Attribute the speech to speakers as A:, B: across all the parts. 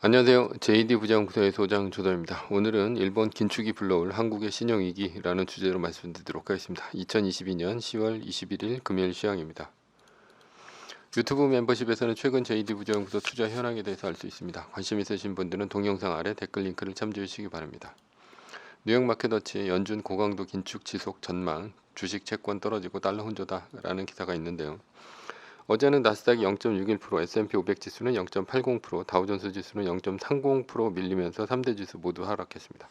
A: 안녕하세요. JD부장부서의 소장 조도입니다. 오늘은 일본 긴축이 불러올 한국의 신용위기라는 주제로 말씀드리도록 하겠습니다. 2022년 10월 21일 금요일 시황입니다. 유튜브 멤버십에서는 최근 JD부장부서 투자 현황에 대해서 알 수 있습니다. 관심 있으신 분들은 동영상 아래 댓글 링크를 참조해 주시기 바랍니다. 뉴욕 마켓워치 연준 고강도 긴축 지속 전망, 주식 채권 떨어지고 달러 혼조다라는 기사가 있는데요. 어제는 나스닥이 0.61%, S&P 500 지수는 0.80%, 다우존스 지수는 0.30% 밀리면서 3대 지수 모두 하락했습니다.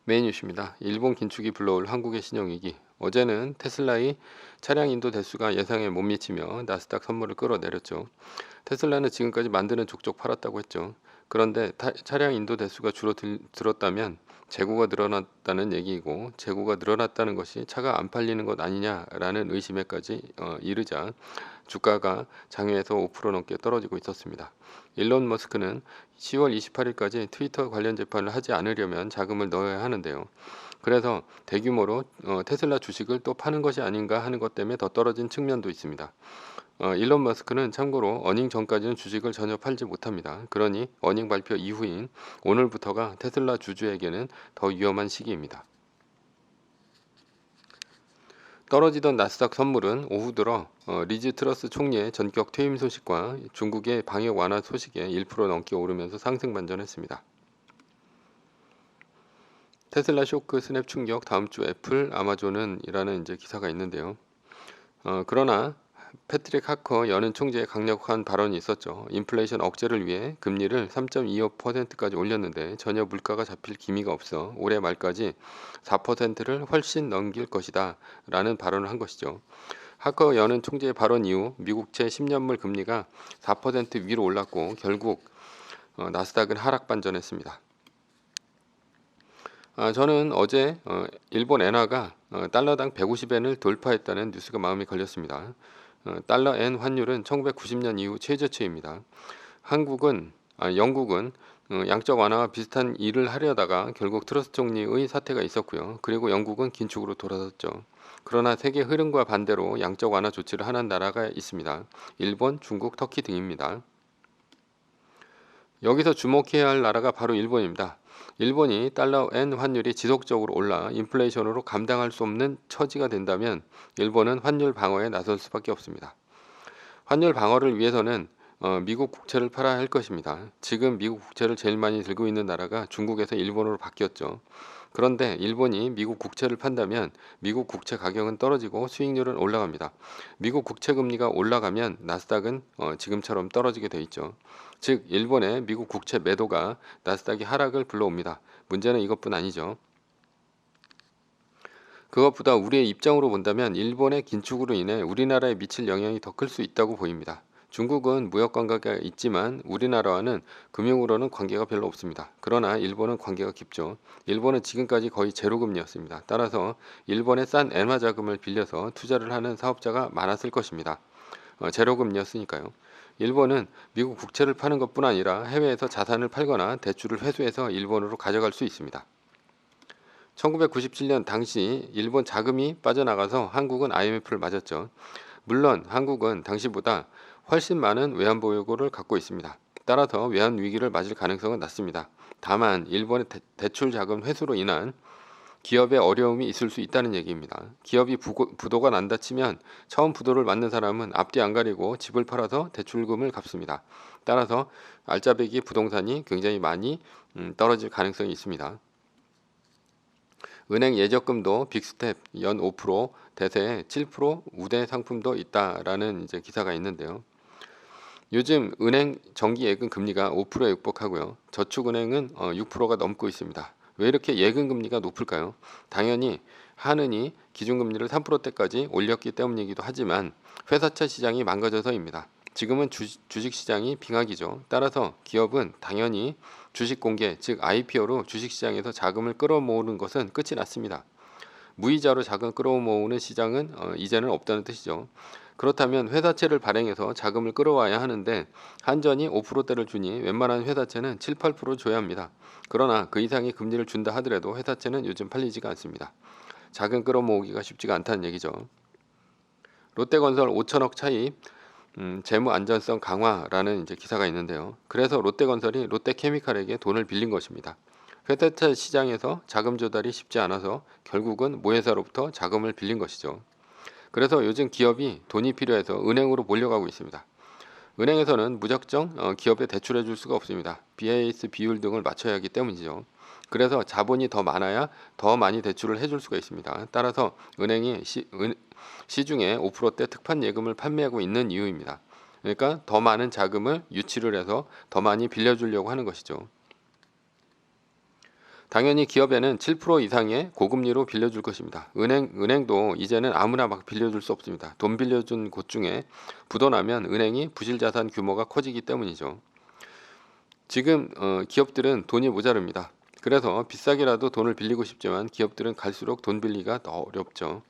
A: 메인 뉴스입니다. 일본 긴축이 불러올 한국의 신용위기. 어제는 테슬라의 차량 인도 대수가 예상에 못 미치며 나스닥 선물을 끌어내렸죠. 테슬라는 지금까지 만드는 족족 팔았다고 했죠. 그런데 차량 인도 대수가 줄어들었다면 재고가 늘어났다는 얘기이고, 재고가 늘어났다는 것이 차가 안 팔리는 것 아니냐라는 의심에까지 이르자 주가가 장외에서 5% 넘게 떨어지고 있었습니다. 일론 머스크는 10월 28일까지 트위터 관련 재판을 하지 않으려면 자금을 넣어야 하는데요. 그래서 대규모로 테슬라 주식을 또 파는 것이 아닌가 하는 것 때문에 더 떨어진 측면도 있습니다. 일론 머스크는 참고로 어닝 전까지는 주식을 전혀 팔지 못합니다. 그러니 어닝 발표 이후인 오늘부터가 테슬라 주주에게는 더 위험한 시기입니다. 떨어지던 나스닥 선물은 오후 들어 리즈 트러스 총리의 전격 퇴임 소식과 중국의 방역 완화 소식에 1% 넘게 오르면서 상승 반전했습니다. 테슬라 쇼크 스냅 충격 다음 주 애플 아마존은 이라는 이제 기사가 있는데요. 그러나 패트릭 하커 연은 총재의 강력한 발언이 있었죠. 인플레이션 억제를 위해 금리를 3.25%까지 올렸는데 전혀 물가가 잡힐 기미가 없어 올해 말까지 4%를 훨씬 넘길 것이다 라는 발언을 한 것이죠. 하커 연은 총재의 발언 이후 미국채 10년물 금리가 4% 위로 올랐고 결국 나스닥은 하락 반전했습니다. 저는 어제 일본 엔화가 달러당 150엔을 돌파했다는 뉴스가 마음이 걸렸습니다. 달러 엔 환율은 1990년 이후 최저치입니다. 영국은 양적 완화와 비슷한 일을 하려다가 결국 트러스 총리의 사태가 있었고요. 그리고 영국은 긴축으로 돌아섰죠. 그러나 세계 흐름과 반대로 양적 완화 조치를 하는 나라가 있습니다. 일본, 중국, 터키 등입니다. 여기서 주목해야 할 나라가 바로 일본입니다. 일본이 달러 엔 환율이 지속적으로 올라 인플레이션으로 감당할 수 없는 처지가 된다면 일본은 환율 방어에 나설 수밖에 없습니다. 환율 방어를 위해서는 미국 국채를 팔아야 할 것입니다. 지금 미국 국채를 제일 많이 들고 있는 나라가 중국에서 일본으로 바뀌었죠. 그런데 일본이 미국 국채를 판다면 미국 국채 가격은 떨어지고 수익률은 올라갑니다. 미국 국채 금리가 올라가면 나스닥은 지금처럼 떨어지게 돼 있죠. 즉 일본의 미국 국채 매도가 나스닥의 하락을 불러옵니다. 문제는 이것뿐 아니죠. 그것보다 우리의 입장으로 본다면 일본의 긴축으로 인해 우리나라에 미칠 영향이 더 클 수 있다고 보입니다. 중국은 무역 관계가 있지만 우리나라와는 금융으로는 관계가 별로 없습니다. 그러나 일본은 관계가 깊죠. 일본은 지금까지 거의 제로 금리였습니다. 따라서 일본의 싼 엔화 자금을 빌려서 투자를 하는 사업자가 많았을 것입니다. 제로 금리였으니까요. 일본은 미국 국채를 파는 것뿐 아니라 해외에서 자산을 팔거나 대출을 회수해서 일본으로 가져갈 수 있습니다. 1997년 당시 일본 자금이 빠져나가서 한국은 IMF를 맞았죠. 물론 한국은 당시보다 훨씬 많은 외환보유고를 갖고 있습니다. 따라서 외환 위기를 맞을 가능성은 낮습니다. 다만 일본의 대출 자금 회수로 인한 기업의 어려움이 있을 수 있다는 얘기입니다. 기업이 부도가 난다 치면 처음 부도를 맞는 사람은 앞뒤 안 가리고 집을 팔아서 대출금을 갚습니다. 따라서 알짜배기 부동산이 굉장히 많이 떨어질 가능성이 있습니다. 은행 예적금도 빅스텝 연 5%, 대세 7% 우대 상품도 있다라는 이제 기사가 있는데요. 요즘 은행 정기 예금 금리가 5%에 육박하고요. 저축은행은 6%가 넘고 있습니다. 왜 이렇게 예금 금리가 높을까요? 당연히 한은이 기준금리를 3%대까지 올렸기 때문이기도 하지만 회사채 시장이 망가져서입니다. 지금은 주식시장이 빙하기죠. 따라서 기업은 당연히 주식 공개, 즉 IPO로 주식시장에서 자금을 끌어모으는 것은 끝이 났습니다. 무이자로 자금 끌어모으는 시장은 이제는 없다는 뜻이죠. 그렇다면 회사채를 발행해서 자금을 끌어와야 하는데 한전이 5%대를 주니 웬만한 회사채는 7, 8% 줘야 합니다. 그러나 그 이상의 금리를 준다 하더라도 회사채는 요즘 팔리지가 않습니다. 자금 끌어모으기가 쉽지가 않다는 얘기죠. 롯데건설 5천억 차입, 재무 안전성 강화라는 이제 기사가 있는데요. 그래서 롯데건설이 롯데케미칼에게 돈을 빌린 것입니다. 회사채 시장에서 자금 조달이 쉽지 않아서 결국은 모회사로부터 자금을 빌린 것이죠. 그래서 요즘 기업이 돈이 필요해서 은행으로 몰려가고 있습니다. 은행에서는 무작정 기업에 대출해 줄 수가 없습니다. BIS 비율 등을 맞춰야 하기 때문이죠. 그래서 자본이 더 많아야 더 많이 대출을 해줄 수가 있습니다. 따라서 은행이 시중에 5%대 특판 예금을 판매하고 있는 이유입니다. 그러니까 더 많은 자금을 유치를 해서 더 많이 빌려주려고 하는 것이죠. 당연히 기업에는 7% 이상의 고금리로 빌려줄 것입니다. 은행도 이제는 아무나 막 빌려줄 수 없습니다. 돈 빌려준 곳 중에 부도나면 은행이 부실자산 규모가 커지기 때문이죠. 지금 기업들은 돈이 모자릅니다. 그래서 비싸게라도 돈을 빌리고 싶지만 기업들은 갈수록 돈 빌리기가 더 어렵죠.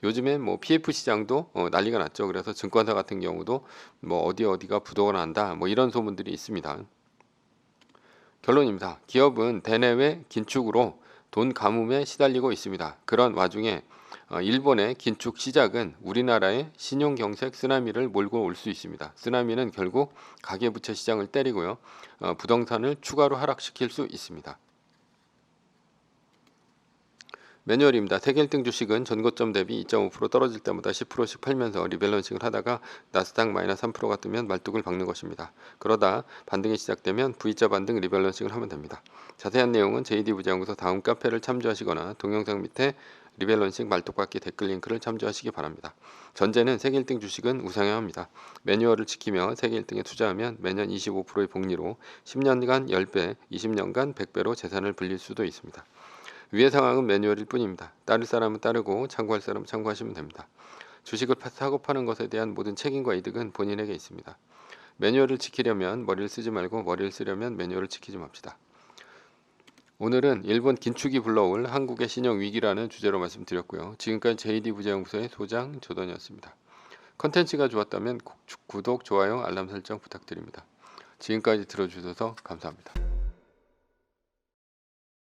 A: 요즘에 뭐 PF 시장도 난리가 났죠. 그래서 증권사 같은 경우도 뭐 어디가 부도가 난다 뭐 이런 소문들이 있습니다. 결론입니다. 기업은 대내외 긴축으로 돈 가뭄에 시달리고 있습니다. 그런 와중에 일본의 긴축 시작은 우리나라의 신용경색 쓰나미를 몰고 올 수 있습니다. 쓰나미는 결국 가계부채 시장을 때리고요. 부동산을 추가로 하락시킬 수 있습니다. 매뉴얼입니다. 세계 1등 주식은 전고점 대비 2.5% 떨어질 때마다 10%씩 팔면서 리밸런싱을 하다가 나스닥 마이너스 3%가 뜨면 말뚝을 박는 것입니다. 그러다 반등이 시작되면 V자 반등 리밸런싱을 하면 됩니다. 자세한 내용은 JD부장연구소 다음 카페를 참조하시거나 동영상 밑에 리밸런싱 말뚝박기 댓글 링크를 참조하시기 바랍니다. 전제는 세계 1등 주식은 우상향 합니다. 매뉴얼을 지키며 세계 1등에 투자하면 매년 25%의 복리로 10년간 10배, 20년간 100배로 재산을 불릴 수도 있습니다. 위의 상황은 매뉴얼일 뿐입니다. 따를 사람은 따르고 참고할 사람은 참고하시면 됩니다. 주식을 사고 파는 것에 대한 모든 책임과 이득은 본인에게 있습니다. 매뉴얼을 지키려면 머리를 쓰지 말고 머리를 쓰려면 매뉴얼을 지키지 맙시다. 오늘은 일본 긴축이 불러올 한국의 신용 위기라는 주제로 말씀드렸고요. 지금까지 JD부장연구소의 소장 조던이었습니다. 컨텐츠가 좋았다면 구독, 좋아요, 알람 설정 부탁드립니다. 지금까지 들어주셔서 감사합니다.